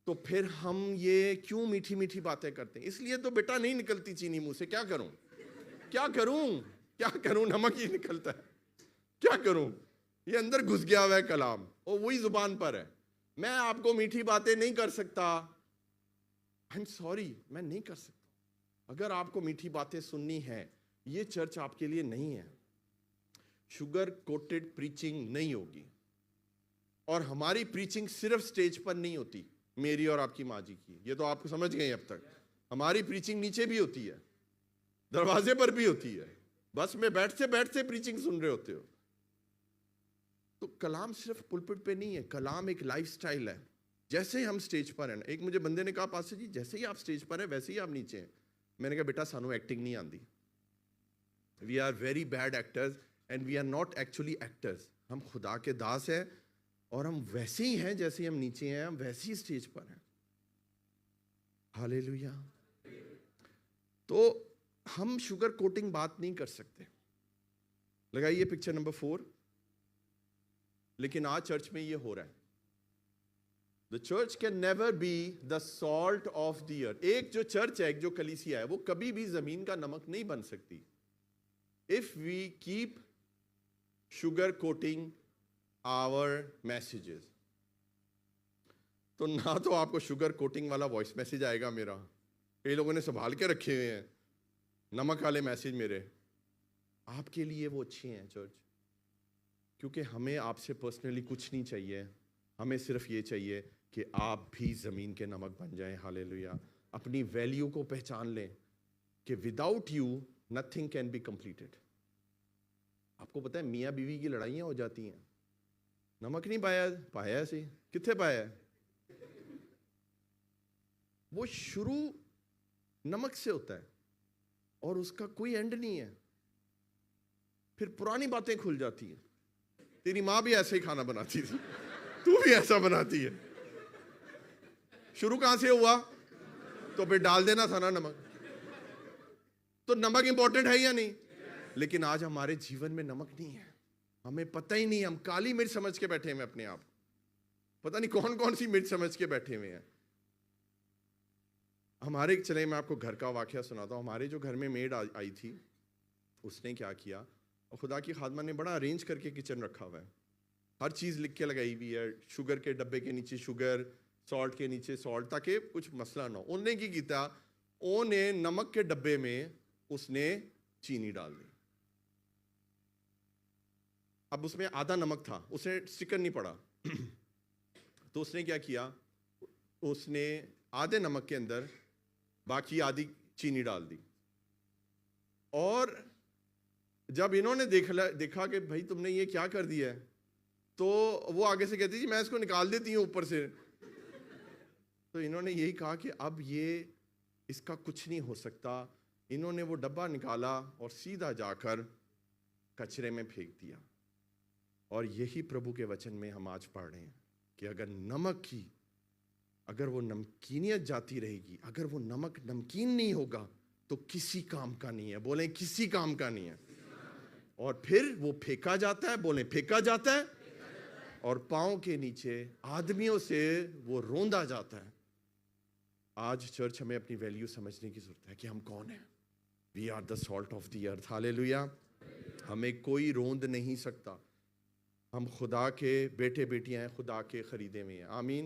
तो फिर हम ये क्यों मीठी मीठी बातें करते हैं? इसलिए तो बेटा नहीं निकलती चीनी मुंह से। क्या करूं, क्या करूं, क्या करूं? नमक ही निकलता है, क्या करूं? ये अंदर घुस गया हुआ है कलाम, और वही जुबान पर है। मैं आपको मीठी बातें नहीं कर सकता, आई एम सॉरी, मैं नहीं कर सकता। अगर आपको मीठी बातें सुननी है, ये चर्च आपके लिए नहीं है। शुगर कोटेड प्रीचिंग नहीं होगी, और हमारी प्रीचिंग सिर्फ स्टेज पर नहीं होती, मेरी और आपकी माँ जी की, ये तो आप समझ गए अब तक। हमारी प्रीचिंग नीचे भी होती है, दरवाजे पर भी होती है, बस में बैठते बैठते प्रीचिंग सुन रहे होते हो। तो कलाम सिर्फ पुलपिट पे नहीं है, कलाम एक लाइफस्टाइल है। जैसे ही हम स्टेज पर हैं, एक मुझे बंदे ने कहा, पास्टर जी जैसे ही आप स्टेज पर हैं वैसे ही आप नीचे हैं। मैंने कहा बेटा सानू एक्टिंग नहीं आती, we are very bad actors and we are not actually actors. हम खुदा के दास हैं, और हम वैसे ही हैं जैसे ही हम नीचे हैं, हम वैसे ही स्टेज पर हैं। हालेलुया। तो हम शुगर कोटिंग बात नहीं कर सकते। लगाइए पिक्चर नंबर 4। लेकिन आज चर्च में ये हो रहा है। The church can never be the salt of the अर्थ। एक जो चर्च है, एक जो कलीसिया है, वो कभी भी जमीन का नमक नहीं बन सकती if we keep sugar coating our messages. तो ना तो आपको शुगर कोटिंग वाला वॉइस मैसेज आएगा मेरा, कई लोगों ने संभाल के रखे हुए हैं नमक वाले मैसेज मेरे, आपके लिए वो अच्छे हैं चर्च, क्योंकि हमें आपसे पर्सनली कुछ नहीं चाहिए। हमें सिर्फ ये चाहिए कि आप भी ज़मीन के नमक बन जाएं। हालेलुया। अपनी वैल्यू को पहचान लें कि without you nothing can be completed. आपको पता है मियाँ बीवी की लड़ाइयाँ हो जाती हैं, नमक नहीं पाया, पाया सी कितने पाया है? वो शुरू नमक से होता है और उसका कोई एंड नहीं है। फिर पुरानी बातें खुल जाती हैं, तेरी माँ भी ऐसे ही खाना बनाती थी, तू भी ऐसा बनाती है। शुरू कहां से हुआ? तो फिर डाल देना था ना नमक। तो नमक इंपॉर्टेंट है या नहीं? लेकिन आज हमारे जीवन में नमक नहीं है, हमें पता ही नहीं, हम काली मिर्च समझ के बैठे हैं अपने आप, पता नहीं कौन कौन सी मिर्च समझ के बैठे हुए हैं। हमारे, चले मैं आपको घर का वाकया सुनाता हूँ। हमारे जो घर में मेड आई थी, उसने क्या किया, और खुदा की खादमा ने बड़ा अरेंज करके किचन रखा हुआ है, हर चीज़ लिख के लगाई हुई है, शुगर के डब्बे के नीचे शुगर, सॉल्ट के नीचे सॉल्ट, ताकि कुछ मसला ना हो। उन्होंने की किया, उन्हें नमक के डब्बे में उसने चीनी डाल दी। अब उसमें आधा नमक था, उसे स्टिकर नहीं पड़ा तो उसने क्या किया, उसने आधे नमक के अंदर बाकी आधी चीनी डाल दी। और जब इन्होंने देखा कि भाई तुमने ये क्या कर दिया है, तो वो आगे से कहती थी मैं इसको निकाल देती हूँ ऊपर से। तो इन्होंने यही कहा कि अब ये इसका कुछ नहीं हो सकता। इन्होंने वो डब्बा निकाला और सीधा जाकर कचरे में फेंक दिया। और यही प्रभु के वचन में हम आज पढ़ रहे हैं कि अगर नमक की, अगर वो नमकीनियत जाती रहेगी, अगर वो नमक नमकीन नहीं होगा तो किसी काम का नहीं है। बोलें किसी काम का नहीं है। और फिर वो फेंका जाता है, बोलें फेंका जाता है, और पांव के नीचे आदमियों से वो रोंदा जाता है। आज चर्च हमें अपनी वैल्यू समझने की जरूरत है कि हम कौन हैं। We are the salt of the earth. Hallelujah. हमें कोई रोंद नहीं सकता। हम खुदा के बेटे बेटियां हैं, खुदा के खरीदे हुए हैं। आमीन।